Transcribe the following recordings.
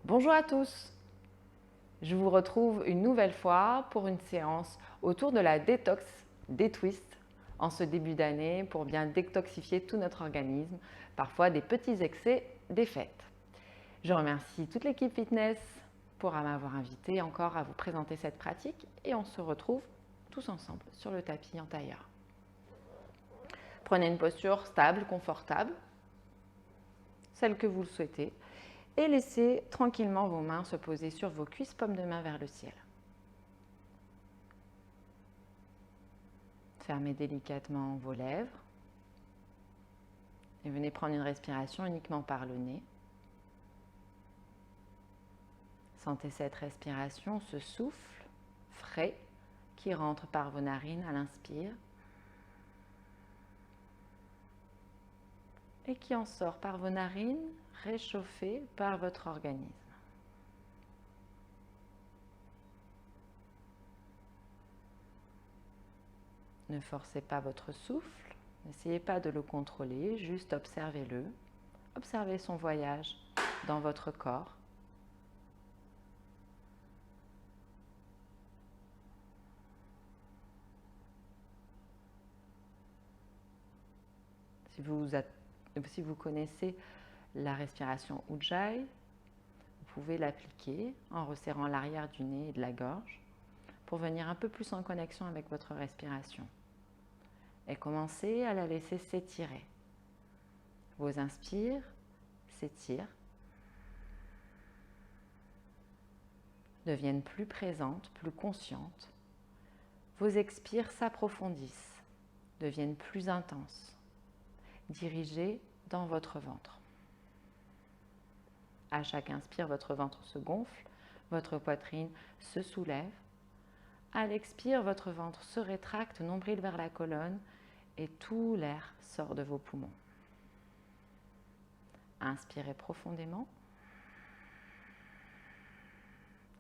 Bonjour à tous, je vous retrouve une nouvelle fois pour une séance autour de la détox des twists en ce début d'année pour bien détoxifier tout notre organisme, parfois des petits excès des fêtes. Je remercie toute l'équipe fitness pour m'avoir invité encore à vous présenter cette pratique et on se retrouve tous ensemble sur le tapis en tailleur. Prenez une posture stable, confortable, celle que vous le souhaitez, et laissez tranquillement vos mains se poser sur vos cuisses, paumes de main vers le ciel. Fermez délicatement vos lèvres et venez prendre une respiration uniquement par le nez. Sentez cette respiration, ce souffle frais qui rentre par vos narines à l'inspire et qui en sort par vos narines, réchauffé par votre organisme. Ne forcez pas votre souffle, n'essayez pas de le contrôler, juste observez-le. Observez son voyage dans votre corps. Si vous connaissez la respiration Ujjayi, vous pouvez l'appliquer en resserrant l'arrière du nez et de la gorge pour venir un peu plus en connexion avec votre respiration. Et commencez à la laisser s'étirer. Vos inspires s'étirent, deviennent plus présentes, plus conscientes. Vos expires s'approfondissent, deviennent plus intenses, dirigées dans votre ventre. À chaque inspire, votre ventre se gonfle, votre poitrine se soulève. À l'expire, votre ventre se rétracte, nombril vers la colonne et tout l'air sort de vos poumons. Inspirez profondément.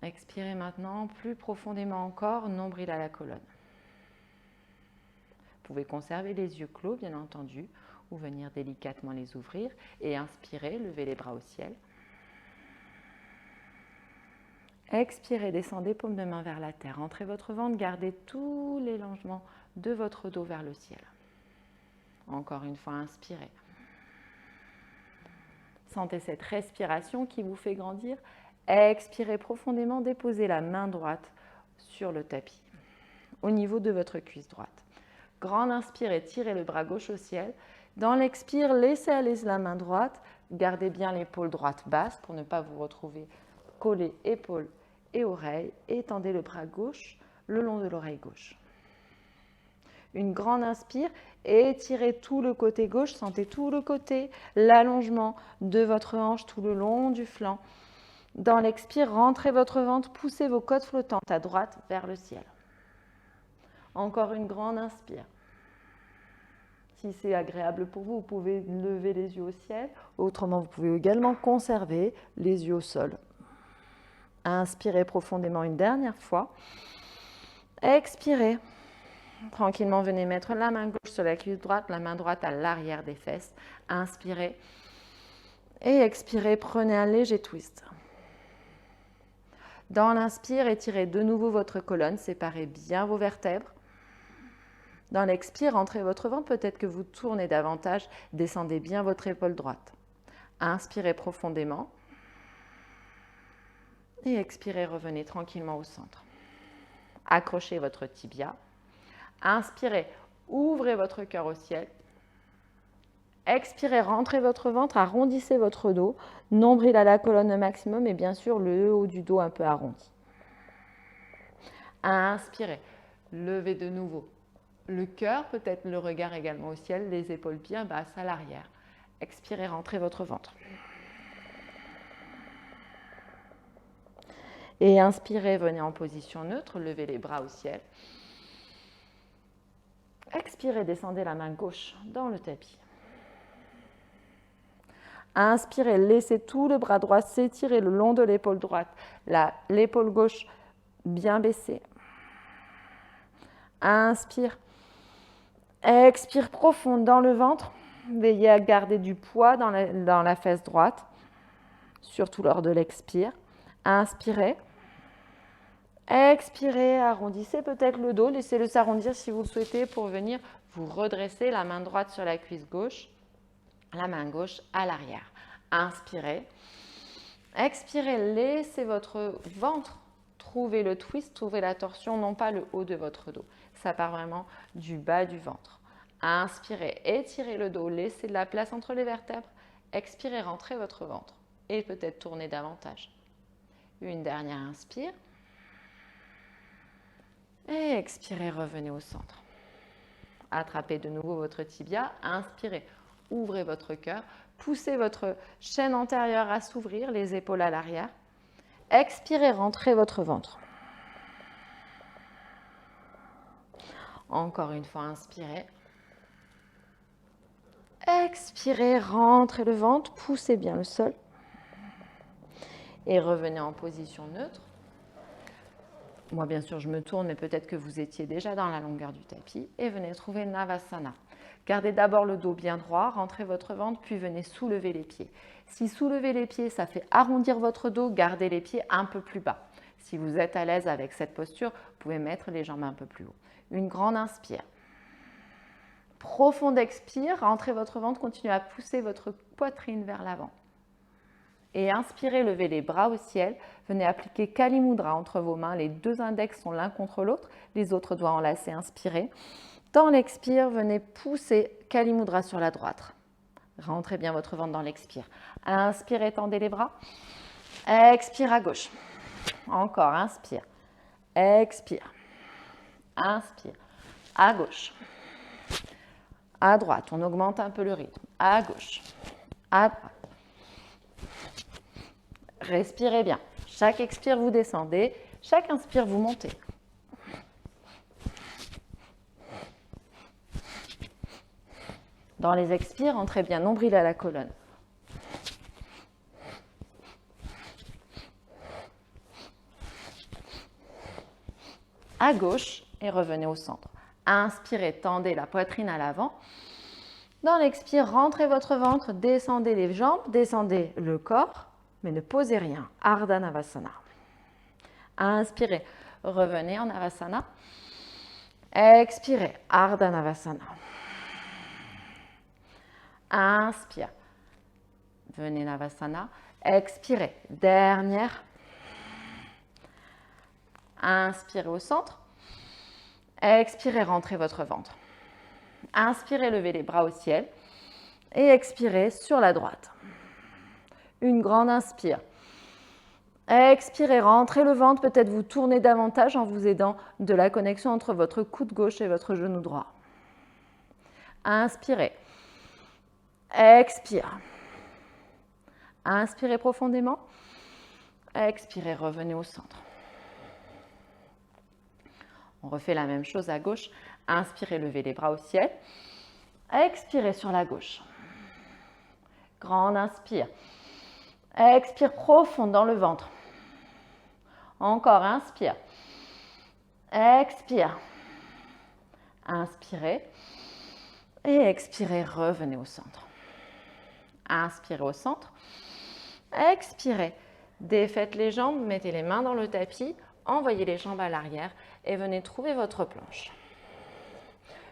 Expirez maintenant plus profondément encore, nombril à la colonne. Vous pouvez conserver les yeux clos, bien entendu, ou venir délicatement les ouvrir et inspirez, levez les bras au ciel. Expirez, descendez paume de main vers la terre. Entrez votre ventre, gardez tout l'élongement de votre dos vers le ciel. Encore une fois, inspirez. Sentez cette respiration qui vous fait grandir. Expirez profondément, déposez la main droite sur le tapis, au niveau de votre cuisse droite. Grande inspire et tirez le bras gauche au ciel. Dans l'expire, laissez aller la main droite. Gardez bien l'épaule droite basse pour ne pas vous retrouver collé épaule et oreille. Étendez le bras gauche le long de l'oreille gauche. Une grande inspire et étirez tout le côté gauche. Sentez tout le côté, l'allongement de votre hanche tout le long du flanc. Dans l'expire, rentrez votre ventre, poussez vos côtes flottantes à droite vers le ciel. Encore une grande inspire. Si c'est agréable pour vous, vous pouvez lever les yeux au ciel. Autrement, vous pouvez également conserver les yeux au sol. Inspirez profondément une dernière fois. Expirez. Tranquillement, venez mettre la main gauche sur la cuisse droite, la main droite à l'arrière des fesses. Inspirez. Et expirez, prenez un léger twist. Dans l'inspire, étirez de nouveau votre colonne, séparez bien vos vertèbres. Dans l'expire, rentrez votre ventre, peut-être que vous tournez davantage, descendez bien votre épaule droite. Inspirez profondément. Et expirez, revenez tranquillement au centre. Accrochez votre tibia. Inspirez, ouvrez votre cœur au ciel. Expirez, rentrez votre ventre, arrondissez votre dos, nombril à la colonne au maximum et bien sûr le haut du dos un peu arrondi. Inspirez, levez de nouveau le cœur, peut-être le regard également au ciel, les épaules bien basses à l'arrière. Expirez, rentrez votre ventre. Et inspirez, venez en position neutre, levez les bras au ciel. Expirez, descendez la main gauche dans le tapis. Inspirez, laissez tout le bras droit s'étirer le long de l'épaule droite, l'épaule gauche bien baissée. Inspire. Expire profond dans le ventre. Veillez à garder du poids dans la fesse droite. surtout lors de l'expire. Inspirez. Expirez, arrondissez peut-être le dos, laissez-le s'arrondir si vous le souhaitez pour venir vous redresser, la main droite sur la cuisse gauche, la main gauche à l'arrière. Inspirez. Expirez, laissez votre ventre trouver le twist, trouver la torsion, non pas le haut de votre dos. Ça part vraiment du bas du ventre. Inspirez, étirez le dos, laissez de la place entre les vertèbres. Expirez, rentrez votre ventre et peut-être tournez davantage. Une dernière inspire. Et expirez, revenez au centre. Attrapez de nouveau votre tibia, inspirez, ouvrez votre cœur, poussez votre chaîne antérieure à s'ouvrir, les épaules à l'arrière. Expirez, rentrez votre ventre. Encore une fois, inspirez. Expirez, rentrez le ventre, poussez bien le sol. Et revenez en position neutre. Moi, bien sûr, je me tourne, mais peut-être que vous étiez déjà dans la longueur du tapis. Et venez trouver Navasana. Gardez d'abord le dos bien droit, rentrez votre ventre, puis venez soulever les pieds. Si soulever les pieds, ça fait arrondir votre dos, gardez les pieds un peu plus bas. Si vous êtes à l'aise avec cette posture, vous pouvez mettre les jambes un peu plus haut. Une grande inspire. Profonde expire, rentrez votre ventre, continuez à pousser votre poitrine vers l'avant. Et inspirez, levez les bras au ciel. Venez appliquer Kali Mudra entre vos mains. Les deux index sont l'un contre l'autre. Les autres doigts enlacés. Inspirez. Dans l'expire, venez pousser Kali Mudra sur la droite. Rentrez bien votre ventre dans l'expire. Inspirez, tendez les bras. Expire à gauche. Encore, inspire. Expire. Inspire. À gauche. À droite, on augmente un peu le rythme. À gauche. À droite. Respirez bien. Chaque expire, vous descendez. Chaque inspire, vous montez. Dans les expires, entrez bien nombril à la colonne. À gauche et revenez au centre. Inspirez, tendez la poitrine à l'avant. Dans l'expire, rentrez votre ventre, descendez les jambes, descendez le corps. Mais ne posez rien. Ardha Navasana. Inspirez, revenez en Navasana. Expirez, Ardha Navasana. Inspire, venez Navasana. Expirez, dernière. Inspirez au centre. Expirez, rentrez votre ventre. Inspirez, levez les bras au ciel. Et expirez sur la droite. Une grande inspire. Expirez, rentrez le ventre, peut-être vous tournez davantage en vous aidant de la connexion entre votre coude gauche et votre genou droit. Inspirez. Expire. Inspirez profondément. Expirez, revenez au centre. On refait la même chose à gauche. Inspirez, levez les bras au ciel. Expirez sur la gauche. Grande inspire. Expire profond dans le ventre. Encore, inspire. Expire. Inspirez. Et expirez, revenez au centre. Inspirez au centre. Expirez. Défaites les jambes, mettez les mains dans le tapis, envoyez les jambes à l'arrière et venez trouver votre planche.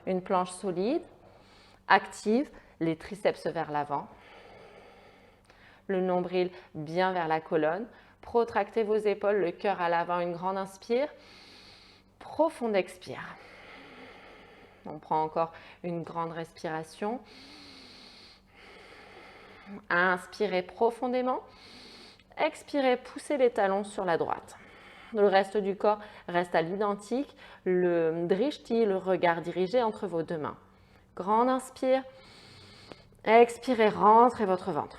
Une planche solide, active, les triceps vers l'avant. Le nombril bien vers la colonne. Protractez vos épaules, le cœur à l'avant, une grande inspire. Profonde expire. On prend encore une grande respiration. Inspirez profondément. Expirez, poussez les talons sur la droite. Le reste du corps reste à l'identique. Le drishti, le regard dirigé entre vos deux mains. Grande inspire. Expirez, rentrez votre ventre.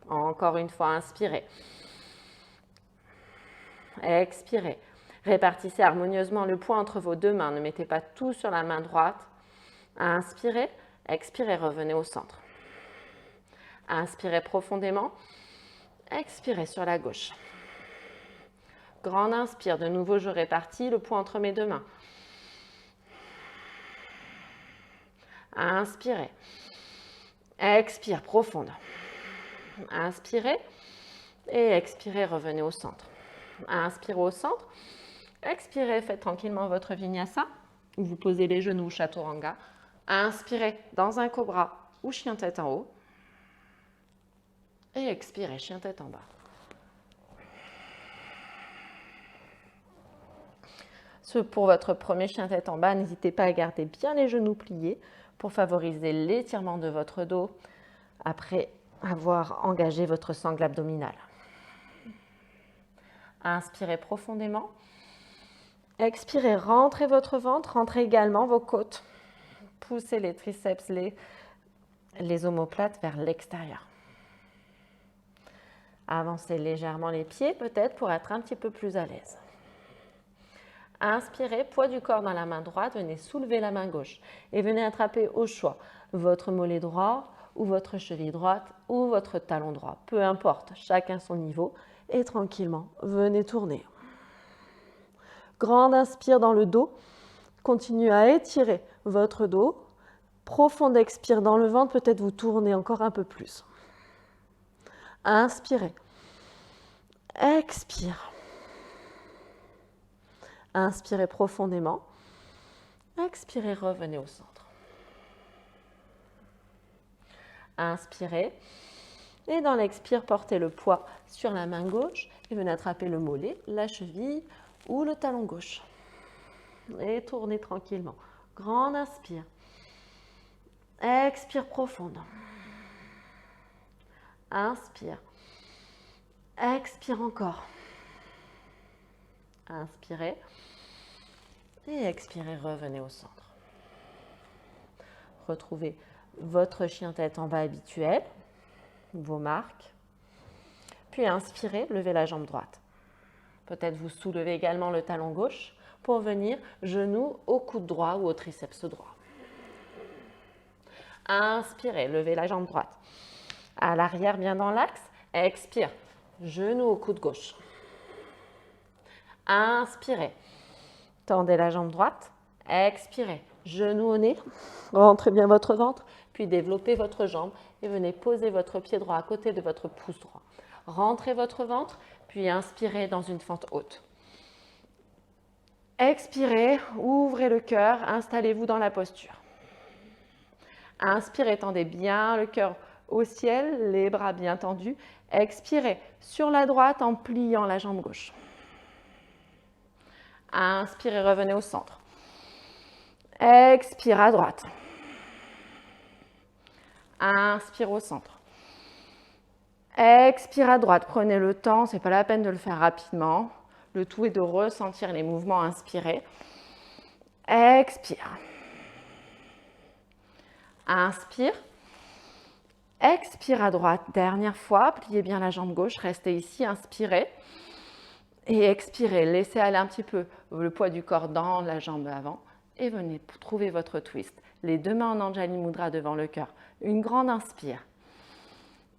Encore une fois, inspirez. Expirez. Répartissez harmonieusement le poids entre vos deux mains. Ne mettez pas tout sur la main droite. Inspirez. Expirez, revenez au centre. Inspirez profondément. Expirez sur la gauche. Grande inspire. De nouveau, je répartis le poids entre mes deux mains. Inspirez. Expire, profonde. Inspirez et expirez, revenez au centre. Inspirez au centre. Expirez, faites tranquillement votre vinyasa. Vous posez les genoux, chaturanga. Inspirez dans un cobra ou chien tête en haut. Et expirez, chien tête en bas. Pour votre premier chien tête en bas, n'hésitez pas à garder bien les genoux pliés pour favoriser l'étirement de votre dos après avoir engagé votre sangle abdominale. Inspirez profondément. Expirez, rentrez votre ventre, rentrez également vos côtes. Poussez les triceps, les omoplates vers l'extérieur. Avancez légèrement les pieds peut-être pour être un petit peu plus à l'aise. Inspirez, poids du corps dans la main droite, venez soulever la main gauche et venez attraper au choix votre mollet droit ou votre cheville droite ou votre talon droit. Peu importe, chacun son niveau et tranquillement, venez tourner. Grande inspire dans le dos, continuez à étirer votre dos. Profonde expire dans le ventre, peut-être vous tournez encore un peu plus. Inspirez, expire. Inspirez profondément. Expirez, revenez au centre. Inspirez. Et dans l'expire, portez le poids sur la main gauche et venez attraper le mollet, la cheville ou le talon gauche. Et tournez tranquillement. Grande inspire. Expire profonde. Inspire. Expire encore. Inspirez. Et expirez, revenez au centre. Retrouvez votre chien tête en bas habituel, vos marques. Puis inspirez, levez la jambe droite. Peut-être vous soulevez également le talon gauche pour venir genou au coude droit ou au triceps droit. Inspirez, levez la jambe droite. À l'arrière, bien dans l'axe. Expire, genou au coude gauche. Inspirez, tendez la jambe droite. Expirez, genou au nez. Rentrez bien votre ventre, puis développez votre jambe et venez poser votre pied droit à côté de votre pouce droit. Rentrez votre ventre, puis inspirez dans une fente haute. Expirez, ouvrez le cœur, installez-vous dans la posture. Inspirez, tendez bien le cœur au ciel, les bras bien tendus. Expirez sur la droite en pliant la jambe gauche. Inspirez, revenez au centre. Expire à droite. Inspire au centre. Expire à droite. Prenez le temps, ce n'est pas la peine de le faire rapidement. Le tout est de ressentir les mouvements inspirés. Expire. Inspire. Expire à droite. Dernière fois, pliez bien la jambe gauche, restez ici, inspirez. Et expirez, laissez aller un petit peu le poids du corps dans la jambe avant. Et venez trouver votre twist. Les deux mains en Anjali Mudra devant le cœur. Une grande inspire.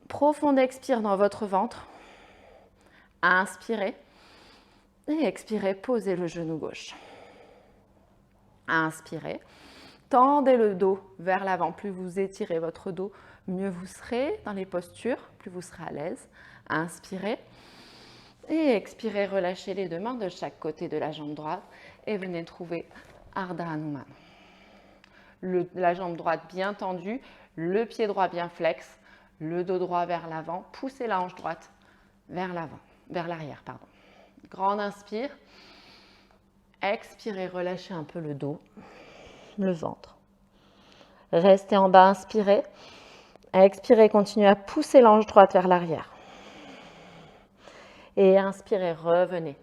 Profonde expire dans votre ventre. Inspirez. Et expirez, posez le genou gauche. Inspirez. Tendez le dos vers l'avant. Plus vous étirez votre dos, mieux vous serez dans les postures, plus vous serez à l'aise. Inspirez. Et expirez, relâchez les deux mains de chaque côté de la jambe droite. Et venez trouver Ardha Hanuman. La jambe droite bien tendue, le pied droit bien flex, le dos droit vers l'avant, poussez la hanche droite vers l'avant, vers l'arrière, pardon. Grande inspire. Expirez, relâchez un peu le dos, le ventre. Restez en bas, inspirez. Expirez, continuez à pousser la hanche droite vers l'arrière. Et inspirez, revenez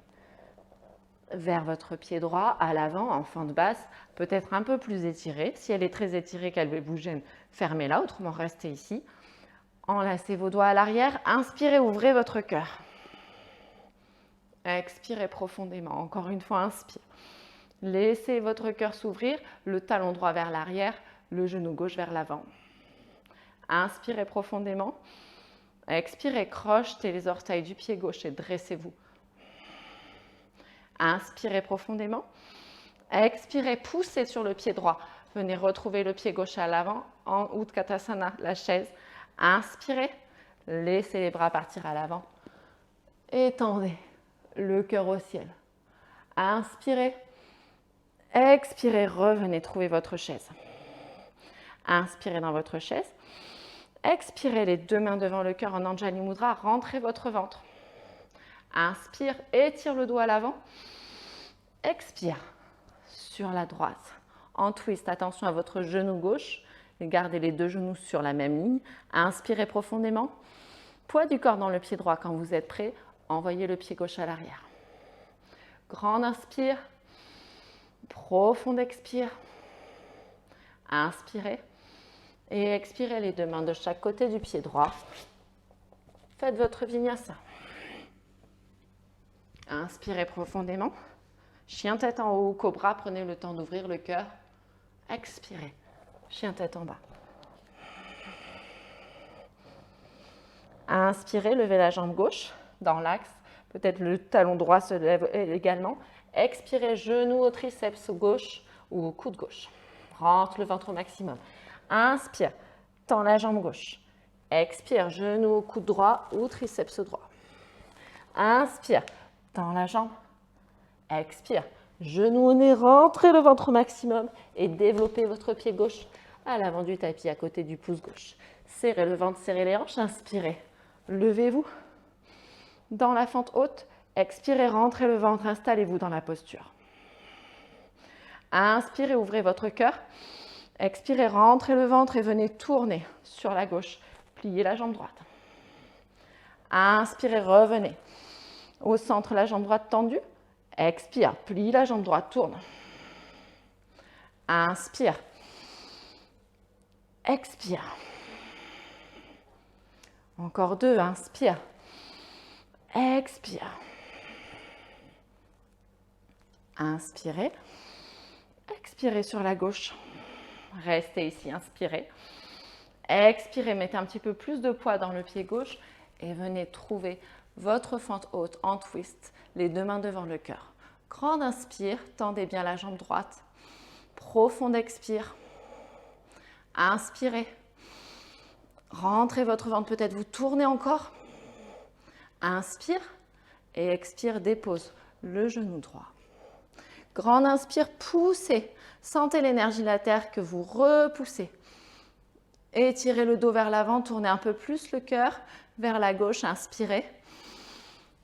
vers votre pied droit à l'avant, en fente basse, peut-être un peu plus étirée. Si elle est très étirée, qu'elle vous gêne, fermez-la, autrement restez ici. Enlacez vos doigts à l'arrière, inspirez, ouvrez votre cœur. Expirez profondément, encore une fois, inspire. Laissez votre cœur s'ouvrir, le talon droit vers l'arrière, le genou gauche vers l'avant. Inspirez profondément. Expirez, crochetez les orteils du pied gauche et dressez-vous. Inspirez profondément. Expirez, poussez sur le pied droit. Venez retrouver le pied gauche à l'avant en Utkatasana, la chaise. Inspirez, Laissez les bras partir à l'avant. Étendez le cœur au ciel. Inspirez. Expirez, revenez trouver votre chaise. Inspirez dans votre chaise. Expirez les deux mains devant le cœur en Anjali Mudra. Rentrez votre ventre. Inspire, étire le dos à l'avant. Expire sur la droite. En twist, attention à votre genou gauche. Gardez les deux genoux sur la même ligne. Inspirez profondément. Poids du corps dans le pied droit. Quand vous êtes prêt, envoyez le pied gauche à l'arrière. Grande inspire. Profonde expire. Inspirez. Et expirez les deux mains de chaque côté du pied droit. Faites votre vinyasa. Inspirez profondément. Chien tête en haut, cobra, prenez le temps d'ouvrir le cœur. Expirez. Chien tête en bas. Inspirez, levez la jambe gauche dans l'axe. Peut-être le talon droit se lève également. Expirez, genou au triceps gauche ou au coude gauche. Rentre le ventre au maximum. Inspire, tends la jambe gauche. Expire, genou au coude droit ou triceps droit. Inspire, tends la jambe. Expire, genou au nez, rentrez le ventre au maximum et développez votre pied gauche à l'avant du tapis, à côté du pouce gauche. Serrez le ventre, serrez les hanches, inspirez. Levez-vous dans la fente haute. Expirez, rentrez le ventre, installez-vous dans la posture. Inspirez, ouvrez votre cœur. Expirez, rentrez le ventre et venez tourner sur la gauche. Pliez la jambe droite. Inspirez, revenez. Au centre, la jambe droite tendue. Expire, plie la jambe droite, tourne. Inspire. Expire. Encore deux, inspire. Expire. Inspirez. Expirez sur la gauche. Restez ici, inspirez. Expirez, mettez un petit peu plus de poids dans le pied gauche et venez trouver votre fente haute en twist, les deux mains devant le cœur. Grande inspire, tendez bien la jambe droite. Profonde expire. Inspirez. Rentrez votre ventre, peut-être vous tournez encore. Inspire et expire, dépose le genou droit. Grande inspire, poussez. Sentez l'énergie de la terre que vous repoussez. Étirez le dos vers l'avant, tournez un peu plus le cœur vers la gauche, inspirez.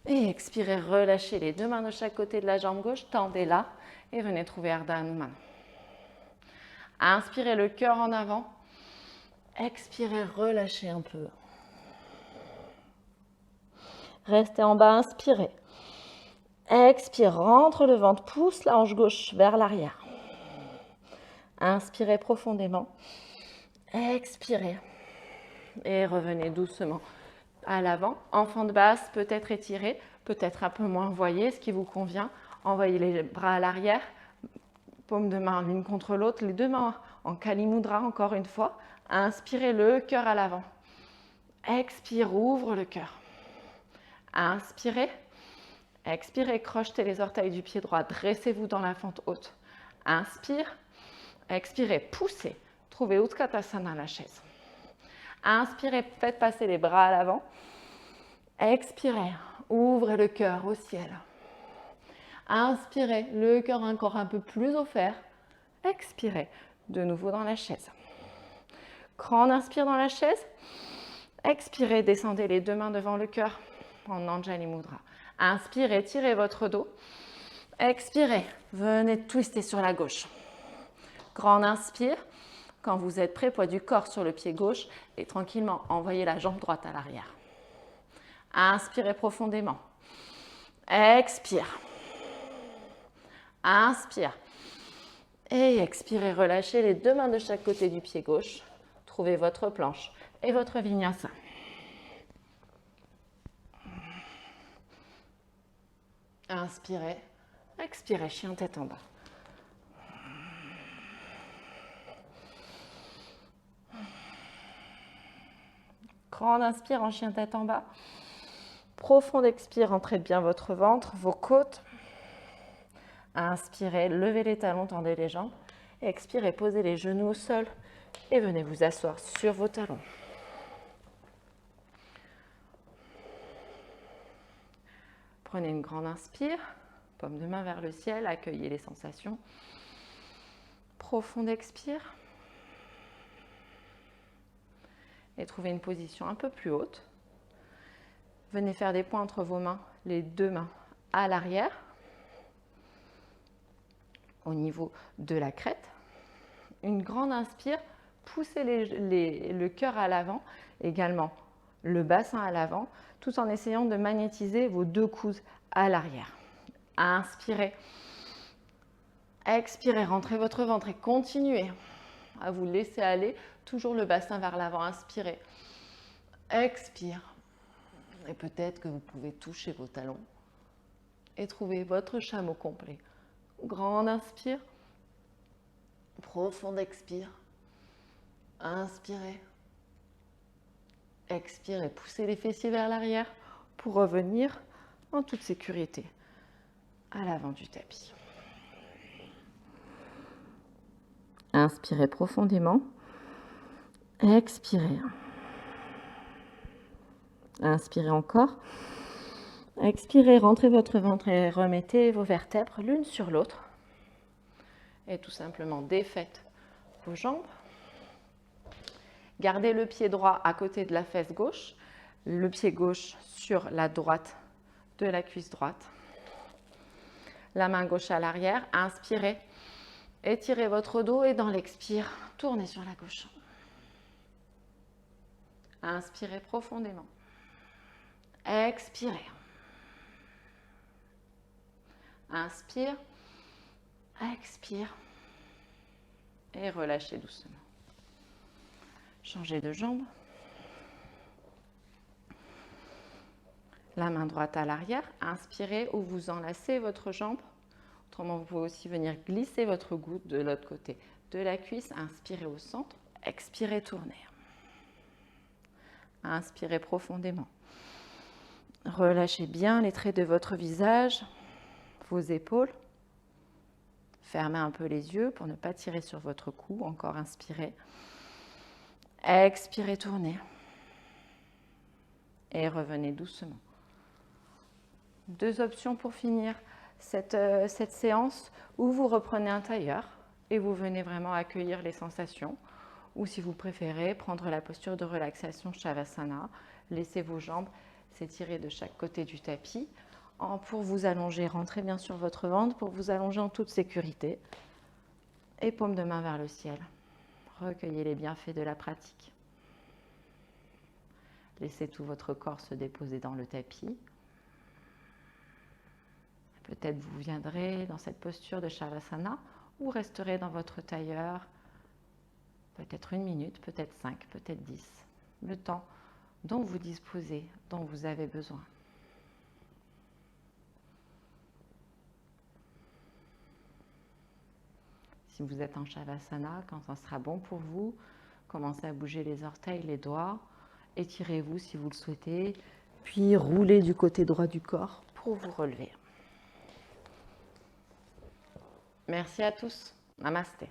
Et expirez, relâchez les deux mains de chaque côté de la jambe gauche, tendez-la et venez trouver Ardha Hanuman. Inspirez le cœur en avant. Expirez, relâchez un peu. Restez en bas, inspirez. Expire, rentre le ventre, pousse la hanche gauche vers l'arrière. Inspirez profondément. Expirez. Et revenez doucement à l'avant. En fente basse, peut-être étiré, peut-être un peu moins. Voyez ce qui vous convient. Envoyez les bras à l'arrière. Paume de main l'une contre l'autre. Les deux mains en Kali Mudra, encore une fois. Inspirez le cœur à l'avant. Expire, ouvre le cœur. Inspirez. Expirez, crochetez les orteils du pied droit. Dressez-vous dans la fente haute. Inspire. Expirez, poussez. Trouvez Utkatasana, la chaise. Inspirez, faites passer les bras à l'avant. Expirez, ouvrez le cœur au ciel. Inspirez, le cœur encore un peu plus offert. Expirez, de nouveau dans la chaise. Grande inspire dans la chaise. Expirez, descendez les deux mains devant le cœur en Anjali Mudra. Inspirez, tirez votre dos. Expirez, venez twister sur la gauche. Grande inspire. Quand vous êtes prêt, poids du corps sur le pied gauche et tranquillement, envoyez la jambe droite à l'arrière. Inspirez profondément. Expire. Inspire. Et expirez, relâchez les deux mains de chaque côté du pied gauche. Trouvez votre planche et votre vinyasa. Inspirez. Expirez, chien tête en bas. Grande inspire en chien tête en bas. Profonde expire, rentrez bien votre ventre, vos côtes. Inspirez, levez les talons, tendez les jambes. Expirez, posez les genoux au sol et venez vous asseoir sur vos talons. Prenez une grande inspire, paume de main vers le ciel, accueillez les sensations. Profonde expire. Et trouvez une position un peu plus haute. Venez faire des points entre vos mains, les deux mains à l'arrière, au niveau de la crête. Une grande inspire, poussez le cœur à l'avant, également le bassin à l'avant, tout en essayant de magnétiser vos deux coudes à l'arrière. Inspirez. Expirez, rentrez votre ventre et continuez à vous laisser aller, toujours le bassin vers l'avant. Inspirez. Expire. Et peut-être que vous pouvez toucher vos talons et trouver votre chameau complet. Grande inspire. Profonde expire. Inspirez. Expirez. Poussez les fessiers vers l'arrière pour revenir en toute sécurité à l'avant du tapis. Inspirez profondément. Expirez. Inspirez encore. Expirez, rentrez votre ventre et remettez vos vertèbres l'une sur l'autre. Et tout simplement défaites vos jambes. Gardez le pied droit à côté de la fesse gauche, le pied gauche sur la droite de la cuisse droite. La main gauche à l'arrière. Inspirez. Étirez votre dos et dans l'expire, tournez sur la gauche. Inspirez profondément. Expirez. Inspire. Expire. Et relâchez doucement. Changez de jambe. La main droite à l'arrière. Inspirez ou vous enlacez votre jambe. Autrement, vous pouvez aussi venir glisser votre coude de l'autre côté de la cuisse. Inspirez au centre. Expirez, tournez. Inspirez profondément. Relâchez bien les traits de votre visage, vos épaules. Fermez un peu les yeux pour ne pas tirer sur votre cou. Encore inspirez. Expirez, tournez. Et revenez doucement. Deux options pour finir cette séance où vous reprenez un tailleur et vous venez vraiment accueillir les sensations. Ou si vous préférez, prendre la posture de relaxation Shavasana. Laissez vos jambes s'étirer de chaque côté du tapis. Pour vous allonger, rentrez bien sur votre ventre pour vous allonger en toute sécurité. Et paume de main vers le ciel. Recueillez les bienfaits de la pratique. Laissez tout votre corps se déposer dans le tapis. Peut-être vous viendrez dans cette posture de Shavasana ou resterez dans votre tailleur peut-être 1 minute, peut-être 5, peut-être 10. Le temps dont vous disposez, dont vous avez besoin. Si vous êtes en Shavasana, quand ça sera bon pour vous, commencez à bouger les orteils, les doigts. Étirez-vous si vous le souhaitez, puis roulez du côté droit du corps pour vous relever. Merci à tous. Namasté.